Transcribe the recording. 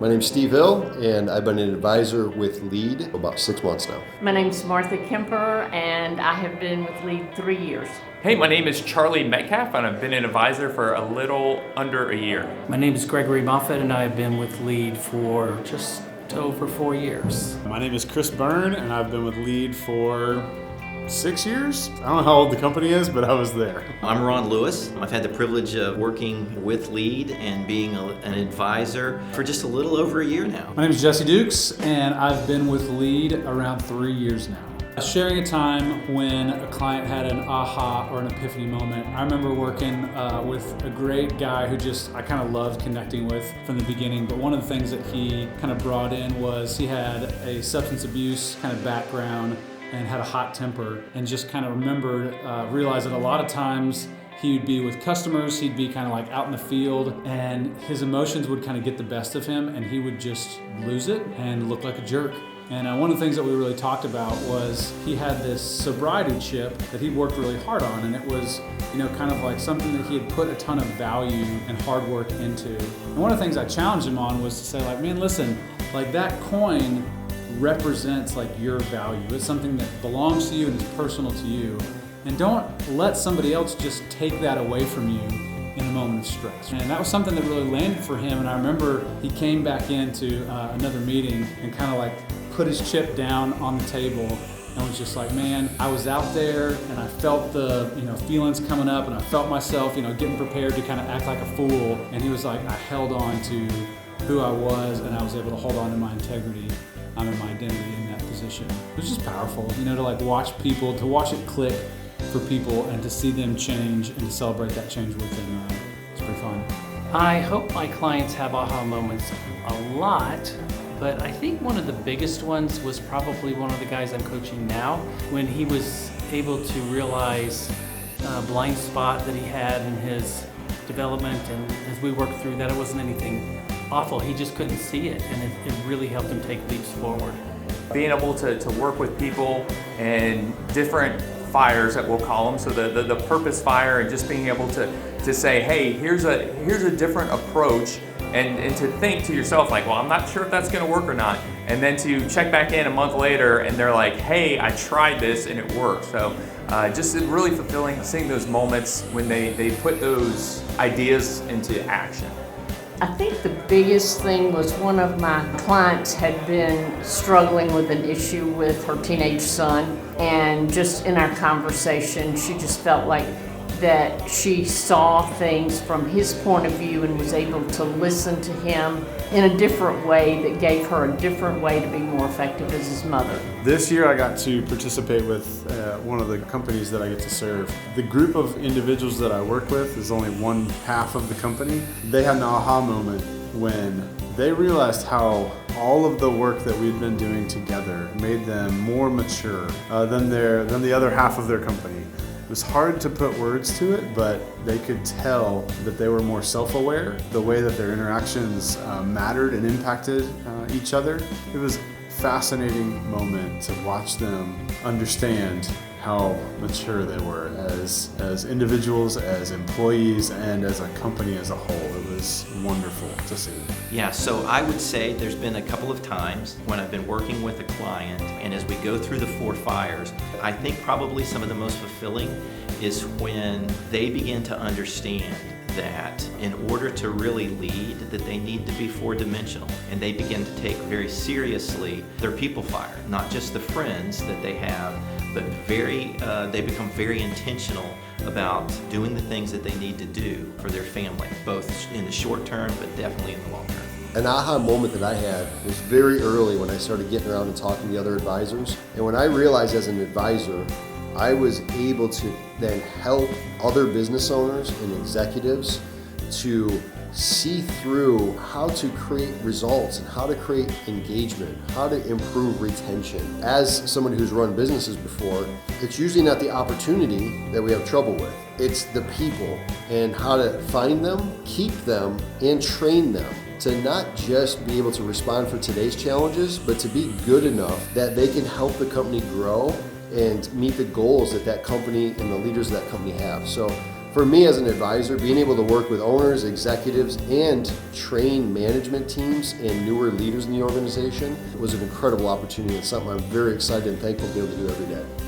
My name's Steve Hill, and I've been an advisor with LEAD about 6 months now. My name's Martha Kemper, and I have been with LEAD 3 years. Hey, my name is Charlie Metcalf, and I've been an advisor for a little under a year. My name is Gregory Moffett, and I have been with LEAD for just over 4 years. My name is Chris Byrne, and I've been with LEAD for 6 years. I don't know how old the company is, but I was there. I'm Ron Lewis. I've had the privilege of working with LEAD and being an advisor for just a little over a year now. My name is Jesse Dukes, and I've been with LEAD around 3 years now. Sharing a time when a client had an aha or an epiphany moment. I remember working with a great guy who I kind of loved connecting with from the beginning, but one of the things that he kind of brought in was he had a substance abuse kind of background and had a hot temper, and just kind of realized that a lot of times he would be with customers, he'd be kind of like out in the field, and his emotions would kind of get the best of him, and he would just lose it and look like a jerk. And one of the things that we really talked about was he had this sobriety chip that he worked really hard on, and it was, kind of like something that he had put a ton of value and hard work into. And one of the things I challenged him on was to say, like, man, listen, like that coin represents like your value. It's something that belongs to you and is personal to you. And don't let somebody else just take that away from you in a moment of stress. And that was something that really landed for him. And I remember he came back into another meeting and kind of like put his chip down on the table and was just like, man, I was out there and I felt the feelings coming up, and I felt myself getting prepared to kind of act like a fool. And he was like, I held on to who I was, and I was able to hold on to my integrity and my identity in that position. It was just powerful, to like watch people, to watch it click for people, and to see them change and to celebrate that change with them. It's pretty fun. I hope my clients have aha moments a lot, but I think one of the biggest ones was probably one of the guys I'm coaching now, when he was able to realize a blind spot that he had in his development, and as we worked through that, it wasn't anything awful. He just couldn't see it, and it really helped him take leaps forward. Being able to work with people and different fires that we'll call them, so the purpose fire, and just being able to say, hey, here's a different approach, and to think to yourself like, well, I'm not sure if that's going to work or not, and then to check back in a month later and they're like, hey, I tried this and it worked. So just really fulfilling seeing those moments when they put those ideas into action. I think the biggest thing was one of my clients had been struggling with an issue with her teenage son, and just in our conversation, she just felt like that she saw things from his point of view and was able to listen to him in a different way that gave her a different way to be more effective as his mother. This year I got to participate with one of the companies that I get to serve. The group of individuals that I work with is only one half of the company. They had an aha moment when they realized how all of the work that we'd been doing together made them more mature than the other half of their company. It was hard to put words to it, but they could tell that they were more self-aware, the way that their interactions mattered and impacted each other. It was a fascinating moment to watch them understand how mature they were as individuals, as employees, and as a company as a whole. It was wonderful to see. Yeah, so I would say there's been a couple of times when I've been working with a client, and as we go through the 4 fires, I think probably some of the most fulfilling is when they begin to understand that in order to really lead, that they need to be 4-dimensional, and they begin to take very seriously their people fire, not just the friends that they have, but they become very intentional about doing the things that they need to do for their family, both in the short term, but definitely in the long term. An aha moment that I had was very early when I started getting around and talking to the other advisors. And when I realized as an advisor, I was able to then help other business owners and executives to see through how to create results and how to create engagement, how to improve retention. As someone who's run businesses before, it's usually not the opportunity that we have trouble with. It's the people and how to find them, keep them, and train them to not just be able to respond for today's challenges, but to be good enough that they can help the company grow and meet the goals that that company and the leaders of that company have. So For me as an advisor, being able to work with owners, executives, and train management teams and newer leaders in the organization was an incredible opportunity and something I'm very excited and thankful to be able to do every day.